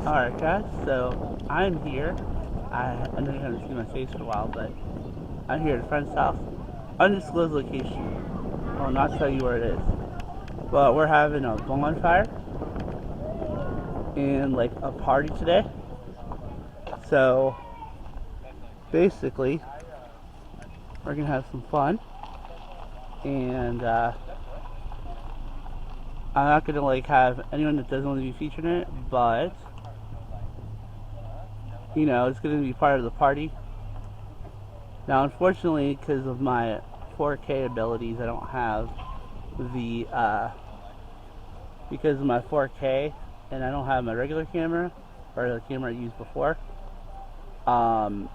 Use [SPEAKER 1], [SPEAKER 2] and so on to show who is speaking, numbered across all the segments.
[SPEAKER 1] Alright guys, so I'm here. I know you haven't seen my face for a while, but I'm here at a friend's house. Undisclosed location. I'll not tell you where it is. But we're having a bonfire and like a party today. So basically, we're gonna have some fun. And I'm not gonna like have anyone that doesn't want to be featured in it, but you know, it's gonna be part of the party. Now, unfortunately, because of my 4K abilities, I don't have the, because of my 4K, and I don't have my regular camera, or the camera I used before, I'm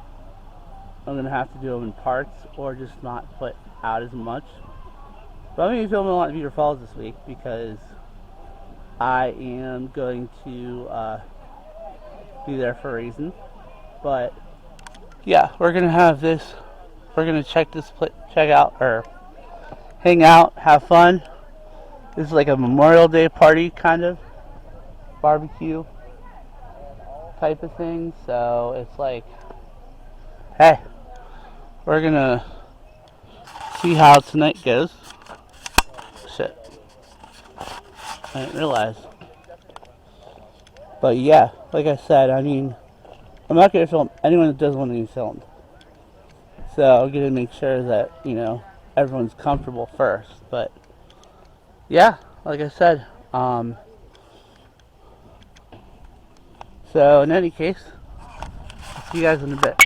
[SPEAKER 1] going to have to do them in parts, or just not put out as much. But I'm going to be filming a lot of Beaver Falls this week, because I am going to, be there for a reason. But, yeah, we're going to have this. We're gonna check out, or hang out, have fun. This is like a Memorial Day party kind of barbecue type of thing. So it's like, hey, we're gonna see how tonight goes. Shit, I didn't realize. But yeah, like I said, I mean, I'm not gonna film anyone that doesn't want to be filmed. So I'm gonna make sure that, you know, everyone's comfortable first. But yeah, like I said, so in any case, I'll see you guys in a bit.